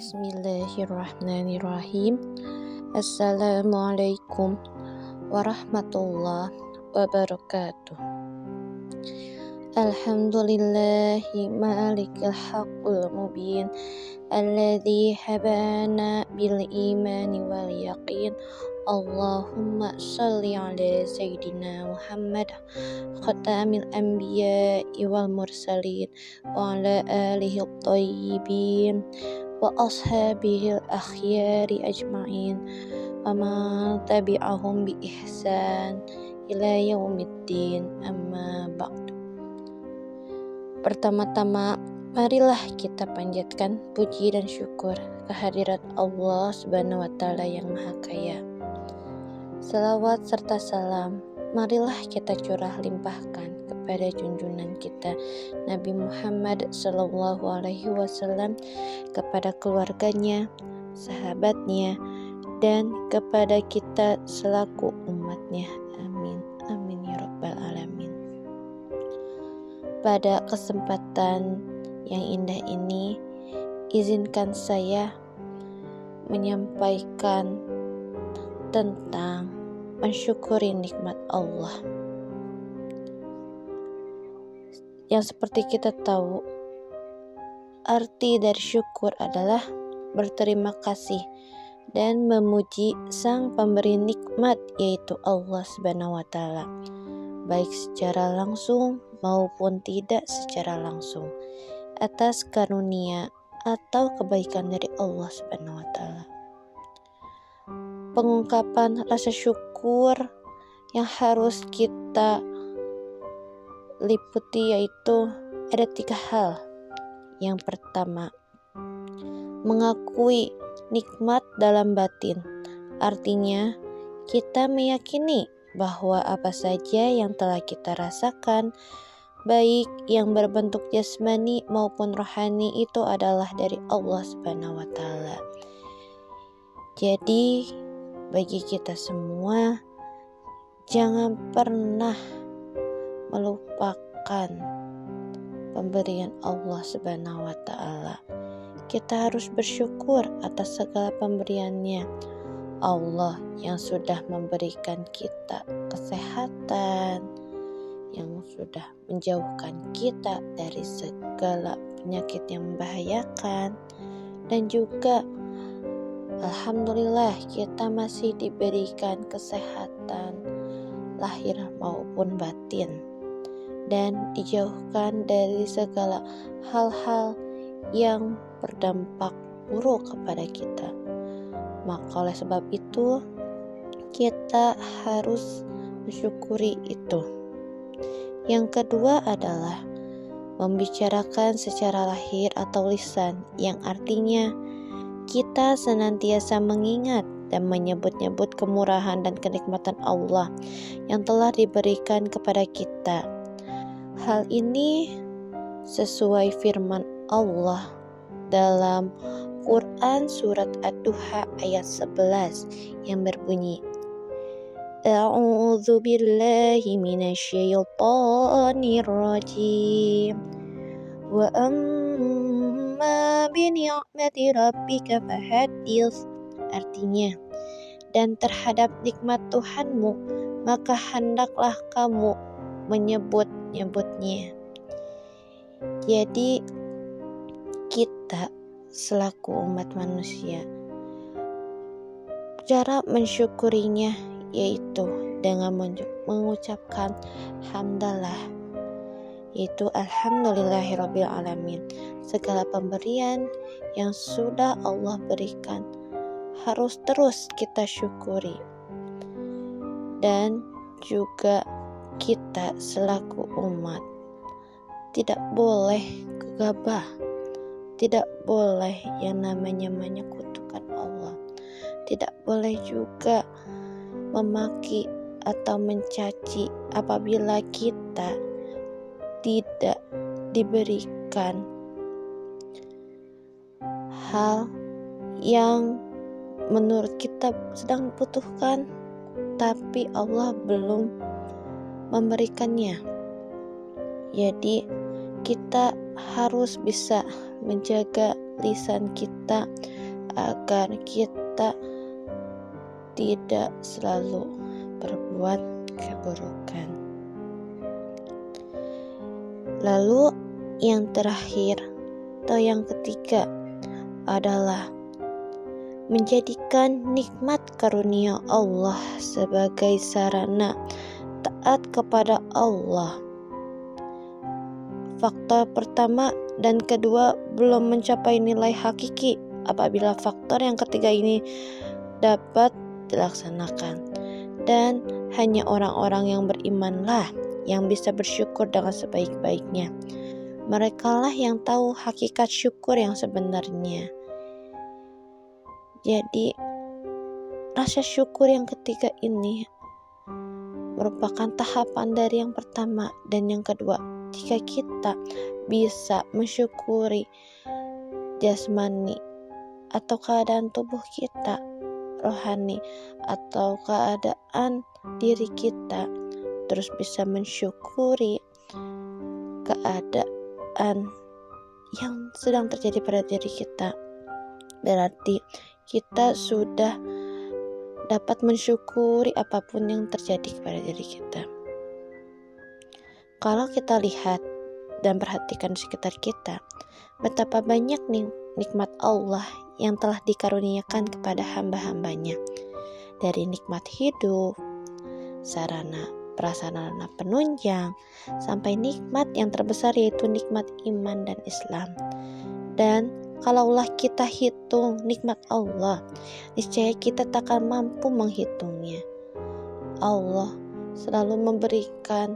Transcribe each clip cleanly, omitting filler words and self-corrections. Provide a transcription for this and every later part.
Bismillahirrahmanirrahim. Assalamualaikum warahmatullahi wabarakatuh. Alhamdulillahi malikil haqqul mubin alladzi habana bil imani wal yaqin. Allahumma shalli ala sayyidina Muhammad khatamil anbiya'i wal mursalin wa ala alihi thayyibin wa ashabihil akhyari ajma'in wa man tabi'ahum bi ihsan ila yaumiddin, amma ba'du. Pertama-tama, marilah kita panjatkan puji dan syukur kehadirat Allah Subhanahu wa Ta'ala yang Maha Kaya. Salawat serta salam marilah kita curah limpahkan kepada junjungan kita Nabi Muhammad sallallahu alaihi wasallam, kepada keluarganya, sahabatnya, dan kepada kita selaku umatnya. Amin. Amin ya rabbal alamin. Pada kesempatan yang indah ini, izinkan saya menyampaikan tentang mensyukuri nikmat Allah. Yang seperti kita tahu, arti dari syukur adalah berterima kasih dan memuji sang pemberi nikmat, yaitu Allah Subhanahu wa Ta'ala, baik secara langsung maupun tidak secara langsung, atas karunia atau kebaikan dari Allah Subhanahu wa Ta'ala. Pengungkapan rasa syukur yang harus kita liputi yaitu ada 3 hal. Yang pertama, mengakui nikmat dalam batin. Artinya, kita meyakini bahwa apa saja yang telah kita rasakan, baik yang berbentuk jasmani maupun rohani, itu adalah dari Allah Subhanahu wa Ta'ala. Jadi, bagi kita semua, jangan pernah melupakan pemberian Allah Subhanahu wa Ta'ala. Kita harus bersyukur atas segala pemberiannya. Allah yang sudah memberikan kita kesehatan, yang sudah menjauhkan kita dari segala penyakit yang membahayakan, dan juga alhamdulillah kita masih diberikan kesehatan lahir maupun batin, dan dijauhkan dari segala hal-hal yang berdampak buruk kepada kita. Maka oleh sebab itu, kita harus mensyukuri itu. Yang kedua adalah membicarakan secara lahir atau lisan, yang artinya kita senantiasa mengingat dan menyebut-nyebut kemurahan dan kenikmatan Allah yang telah diberikan kepada kita. Hal ini sesuai firman Allah dalam Quran surat Ad-Duha ayat 11 yang berbunyi, A'udzu billahi minasyaitonir rajim. Wa amma bi ni'mati rabbika fahaddits. Artinya, dan terhadap nikmat Tuhanmu, maka hendaklah kamu menyebut-nyebutnya. Jadi, kita selaku umat manusia, cara mensyukurinya yaitu dengan mengucapkan hamdalah, yaitu alhamdulillahirabbil alamin. Segala pemberian yang sudah Allah berikan harus terus kita syukuri. Dan juga kita selaku umat tidak boleh gegabah, tidak boleh yang namanya menyekutukan Allah, tidak boleh juga memaki atau mencaci apabila kita tidak diberikan hal yang menurut kita sedang butuhkan, tapi Allah belum memberikannya. Jadi kita harus bisa menjaga lisan kita agar kita tidak selalu berbuat keburukan. Lalu yang terakhir atau yang ketiga adalah menjadikan nikmat karunia Allah sebagai sarana taat kepada Allah. Faktor pertama dan kedua belum mencapai nilai hakiki apabila faktor yang ketiga ini dapat dilaksanakan. Dan hanya orang-orang yang berimanlah yang bisa bersyukur dengan sebaik-baiknya. Merekalah yang tahu hakikat syukur yang sebenarnya. Jadi rasa syukur yang ketiga ini merupakan tahapan dari yang pertama dan yang kedua. Jika kita bisa mensyukuri jasmani atau keadaan tubuh kita, rohani atau keadaan diri kita, terus bisa mensyukuri keadaan yang sedang terjadi pada diri kita, berarti kita sudah dapat mensyukuri apapun yang terjadi kepada diri kita. Kalau kita lihat dan perhatikan di sekitar kita, betapa banyak nikmat Allah yang telah dikaruniakan kepada hamba-hambanya. Dari nikmat hidup, sarana prasarana penunjang, sampai nikmat yang terbesar yaitu nikmat iman dan Islam. Dan kalaulah kita hitung nikmat Allah, niscaya kita tak akan mampu menghitungnya. Allah selalu memberikan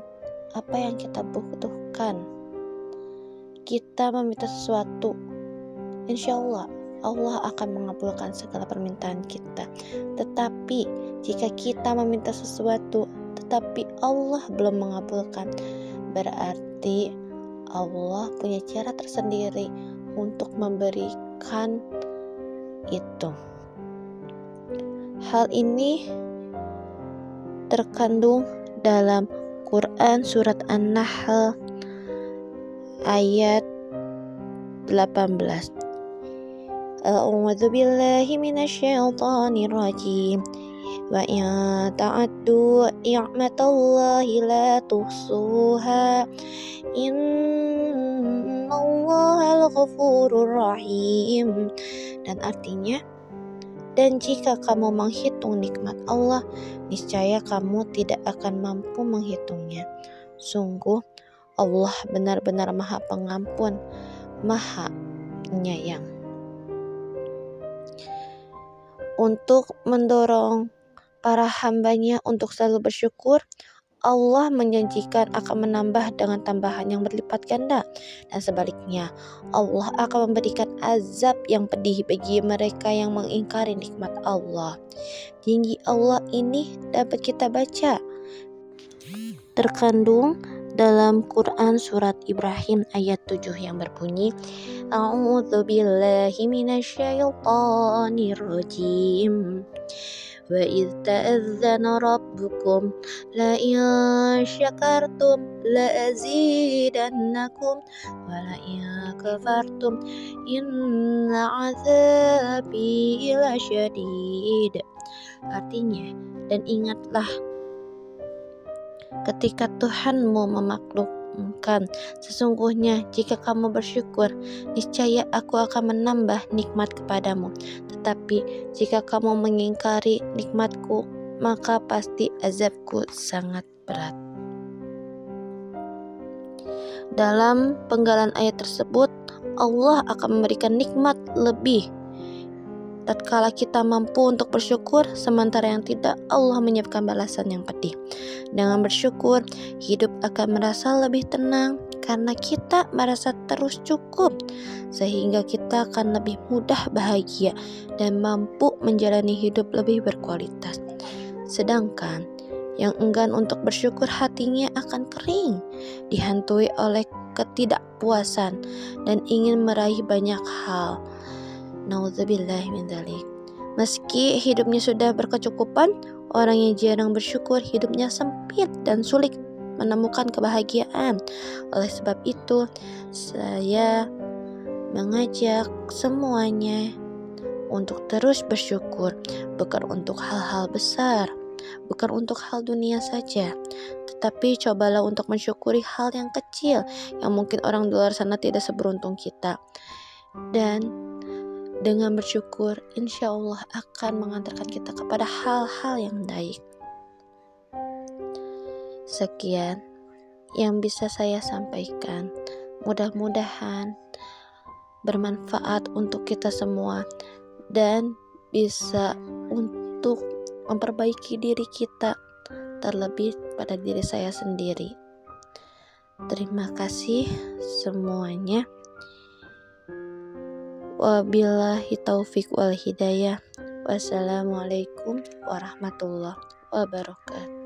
apa yang kita butuhkan. Kita meminta sesuatu, insya Allah akan mengabulkan segala permintaan kita. Tetapi jika kita meminta sesuatu tetapi Allah belum mengabulkan, berarti Allah punya cara tersendiri untuk memberikan itu. Hal ini terkandung dalam Quran surat An-Nahl ayat 18. A'udzu billahi minasyaitonir rajim. Wa in ta'addu ni'matallahi la tuhsuha. Innallahal ghafurur rahim. Dan artinya, dan jika kamu menghitung nikmat Allah, niscaya kamu tidak akan mampu menghitungnya. Sungguh Allah benar-benar Maha Pengampun, Maha Penyayang. Untuk mendorong para hambanya untuk selalu bersyukur, Allah menjanjikan akan menambah dengan tambahan yang berlipat ganda, dan sebaliknya Allah akan memberikan azab yang pedih bagi mereka yang mengingkari nikmat Allah. Janji Allah ini dapat kita baca terkandung dalam Quran surat Ibrahim ayat 7 yang berbunyi, A'udzu billahi minasyaitonir rajim. Wa idz ta'adzana rabbukum la in syakartum la azidannakum wa la in kafartum inna 'adzabi lasyadid. Artinya, dan ingatlah ketika Tuhanmu memaklumkan, sesungguhnya jika kamu bersyukur, niscaya aku akan menambah nikmat kepadamu. Tetapi jika kamu mengingkari nikmatku, maka pasti azabku sangat berat. Dalam penggalan ayat tersebut, Allah akan memberikan nikmat lebih tatkala kita mampu untuk bersyukur, sementara yang tidak, Allah menyiapkan balasan yang pedih. Dengan bersyukur, hidup akan merasa lebih tenang karena kita merasa terus cukup, sehingga kita akan lebih mudah bahagia dan mampu menjalani hidup lebih berkualitas. Sedangkan yang enggan untuk bersyukur, hatinya akan kering, dihantui oleh ketidakpuasan dan ingin meraih banyak hal. Nauzubillahi min dzalik. Meski hidupnya sudah berkecukupan, orang yang jarang bersyukur hidupnya sempit dan sulit menemukan kebahagiaan. Oleh sebab itu, saya mengajak semuanya untuk terus bersyukur, bukan untuk hal-hal besar, bukan untuk hal dunia saja, tetapi cobalah untuk mensyukuri hal yang kecil yang mungkin orang di luar sana tidak seberuntung kita. Dan dengan bersyukur, insya Allah akan mengantarkan kita kepada hal-hal yang baik. Sekian yang bisa saya sampaikan. Mudah-mudahan bermanfaat untuk kita semua dan bisa untuk memperbaiki diri kita, terlebih pada diri saya sendiri. Terima kasih semuanya. Wabillahi taufik wal hidayah. Wassalamualaikum warahmatullahi wabarakatuh.